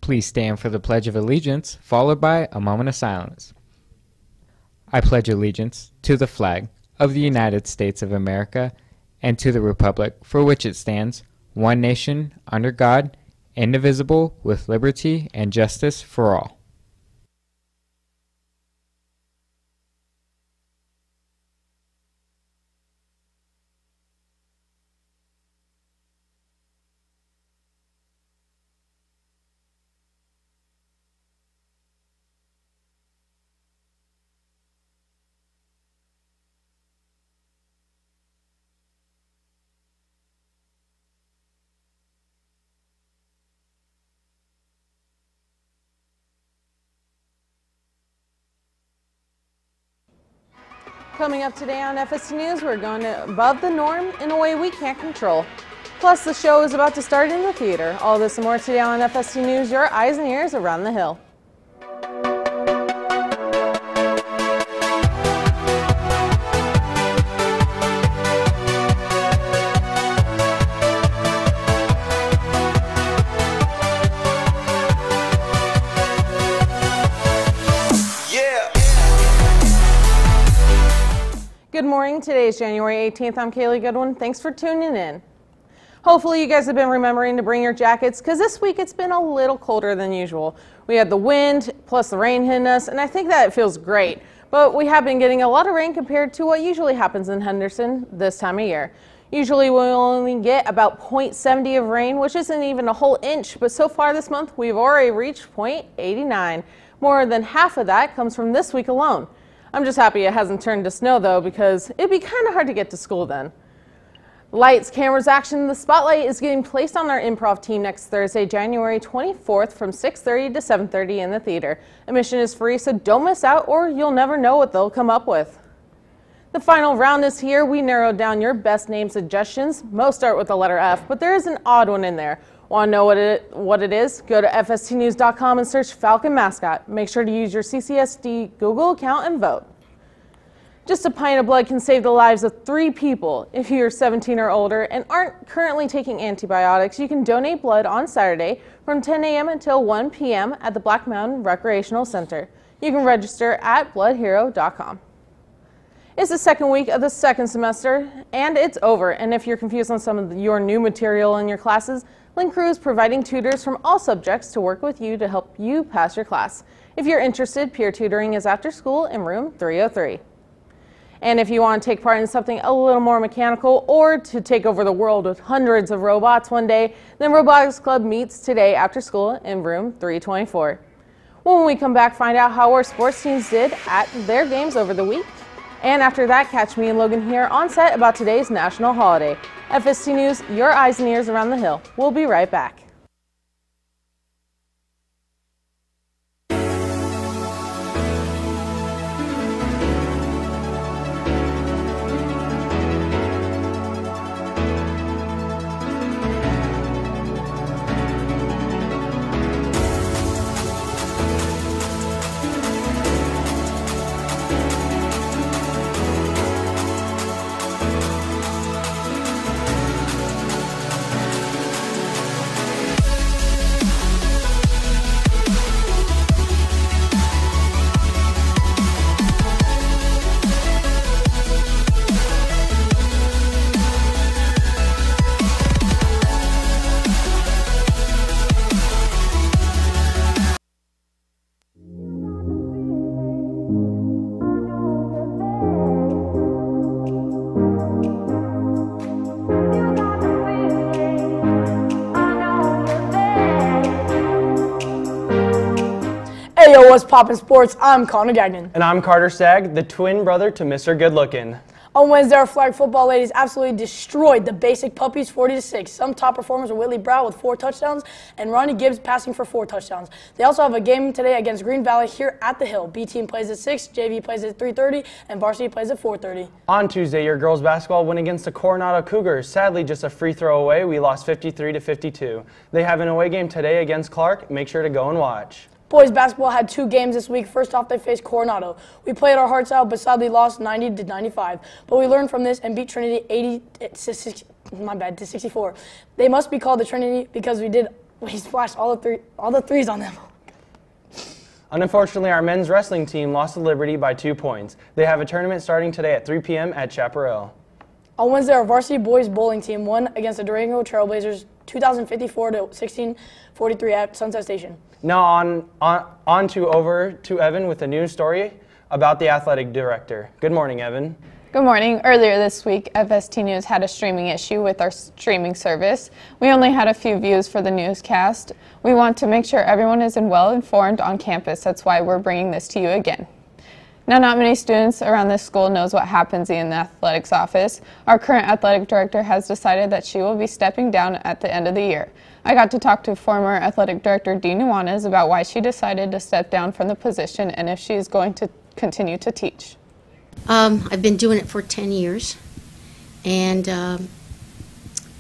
Please stand for the Pledge of Allegiance, followed by a moment of silence. I pledge allegiance to the flag of the United States of America and to the republic for which it stands, one nation, under God, indivisible, with liberty and justice for all. Coming up today on FST News, we're going above the norm in a way we can't control. Plus, the show is about to start in the theater. All this and more today on FST News, your eyes and ears around the hill. Good morning. Today is January 18th. I'm Kaylee Goodwin. Thanks for tuning in. Hopefully you guys have been remembering to bring your jackets because this week it's been a little colder than usual. We had the wind plus the rain hitting us, and I think that it feels great. But we have been getting a lot of rain compared to what usually happens in Henderson this time of year. Usually we'll only get about 0.70 of rain, which isn't even a whole inch, but so far this month we've already reached 0.89. More than half of that comes from this week alone. I'm just happy it hasn't turned to snow though, because it'd be kind of hard to get to school then. Lights, cameras, action. The spotlight is getting placed on our improv team next Thursday, January 24th from 6:30 to 7:30 in the theater. Admission is free, so don't miss out or you'll never know what they'll come up with. The final round is here. We narrowed down your best name suggestions. Most start with the letter F, but there is an odd one in there. Want to know what it is? Go to FSTnews.com and search Falcon Mascot. Make sure to use your CCSD Google account and vote. Just a pint of blood can save the lives of 3 people. If you're 17 or older and aren't currently taking antibiotics, you can donate blood on Saturday from 10 a.m. until 1 p.m. at the Black Mountain Recreational Center. You can register at bloodhero.com. It's the second week of the second semester, and it's over. And if you're confused on some of your new material in your classes, Link Crew is providing tutors from all subjects to work with you to help you pass your class. If you're interested, peer tutoring is after school in room 303. And if you want to take part in something a little more mechanical or to take over the world with hundreds of robots one day, then Robotics Club meets today after school in room 324. When we come back, find out how our sports teams did at their games over the week. And after that, catch me and Logan here on set about today's national holiday. FST News, your eyes and ears around the hill. We'll be right back. Hey yo, what's poppin' sports? I'm Connor Gagnon. And I'm Carter Stagg, the twin brother to Mr. Goodlookin'. On Wednesday, our flag football ladies absolutely destroyed the Basic Puppies 40-6. Some top performers are Whitley Brow with 4 touchdowns and Ronnie Gibbs passing for 4 touchdowns. They also have a game today against Green Valley here at the Hill. B team plays at 6, JV plays at 3:30, and varsity plays at 4:30. On Tuesday, your girls basketball went against the Coronado Cougars. Sadly, just a free throw away, we lost 53-52. They have an away game today against Clark. Make sure to go and watch. Boys basketball had 2 games this week. First off, they faced Coronado. We played our hearts out, but sadly lost 90-95. But we learned from this and beat Trinity 80 to 64. They must be called the Trinity because we did He splashed all the threes on them. Unfortunately, our men's wrestling team lost to Liberty by 2 points. They have a tournament starting today at 3 p.m. at Chaparral. On Wednesday, our varsity boys bowling team won against the Durango Trailblazers 2,054 to 1643 at Sunset Station. Now over to Evan with a news story about the athletic director. Good morning, Evan. Good morning. Earlier this week, FST News had a streaming issue with our streaming service. We only had a few views for the newscast. We want to make sure everyone is well informed on campus. That's why we're bringing this to you again. Now, not many students around this school knows what happens in the athletics office. Our current athletic director has decided that she will be stepping down at the end of the year. I got to talk to former athletic director Dee Nuanez about why she decided to step down from the position and if she's going to continue to teach. I've been doing it for 10 years, and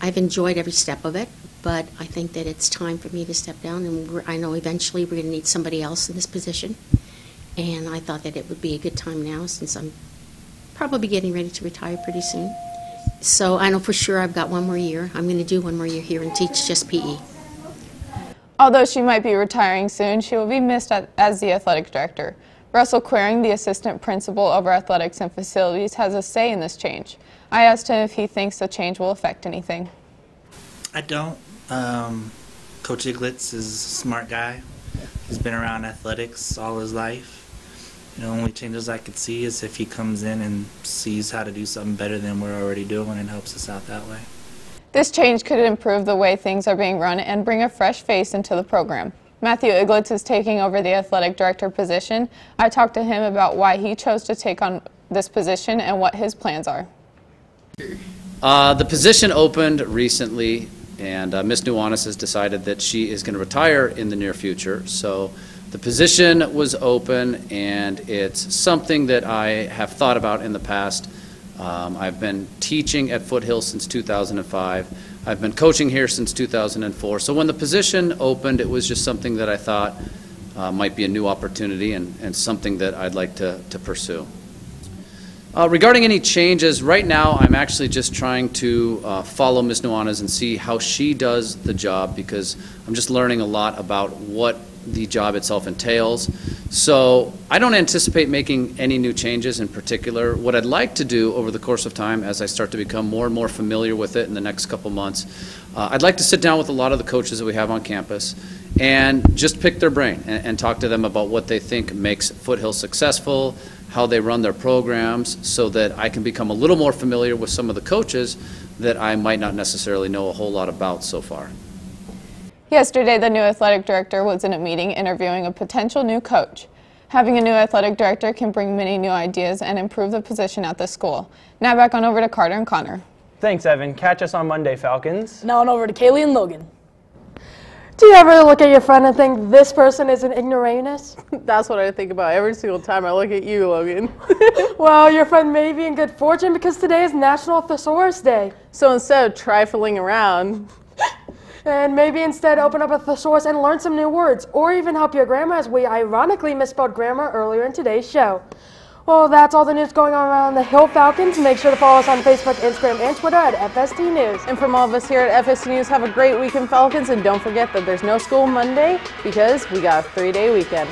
I've enjoyed every step of it, but I think that it's time for me to step down, and I know eventually we're going to need somebody else in this position, and I thought that it would be a good time now since I'm probably getting ready to retire pretty soon. So I know for sure I've got one more year. I'm going to do one more year here and teach just PE. Although she might be retiring soon, she will be missed as the athletic director. Russell Queering, the assistant principal over athletics and facilities, has a say in this change. I asked him if he thinks the change will affect anything. I don't. Coach Iglitz is a smart guy. He's been around athletics all his life. The only changes I could see is if he comes in and sees how to do something better than we're already doing and helps us out that way. This change could improve the way things are being run and bring a fresh face into the program. Matthew Iglitz is taking over the athletic director position. I talked to him about why he chose to take on this position and what his plans are. The position opened recently, and Ms. Nuanez has decided that she is going to retire in the near future. So the position was open, and it's something that I have thought about in the past. I've been teaching at Foothill since 2005. I've been coaching here since 2004. So when the position opened, it was just something that I thought might be a new opportunity and something that I'd like to pursue. Regarding any changes, right now I'm actually just trying to follow Ms. Nuanez and see how she does the job, because I'm just learning a lot about what the job itself entails. So I don't anticipate making any new changes in particular. What I'd like to do over the course of time, as I start to become more and more familiar with it in the next couple months, I'd like to sit down with a lot of the coaches that we have on campus and just pick their brain and talk to them about what they think makes Foothill successful, how they run their programs, so that I can become a little more familiar with some of the coaches that I might not necessarily know a whole lot about so far. Yesterday, the new athletic director was in a meeting interviewing a potential new coach. Having a new athletic director can bring many new ideas and improve the position at the school. Now back on over to Carter and Connor. Thanks, Evan. Catch us on Monday, Falcons. Now on over to Kaylee and Logan. Do you ever look at your friend and think this person is an ignoramus? That's what I think about every single time I look at you, Logan. Well, your friend may be in good fortune because today is National Thesaurus Day. So instead of trifling around, and maybe instead open up a thesaurus and learn some new words, or even help your grammar, as we ironically misspelled grammar earlier in today's show. Well, that's all the news going on around the Hill Falcons. Make sure to follow us on Facebook, Instagram, and Twitter at FST News. and from all of us here at FST News, have a great weekend, Falcons, and don't forget that there's no school Monday because we got a 3-day weekend.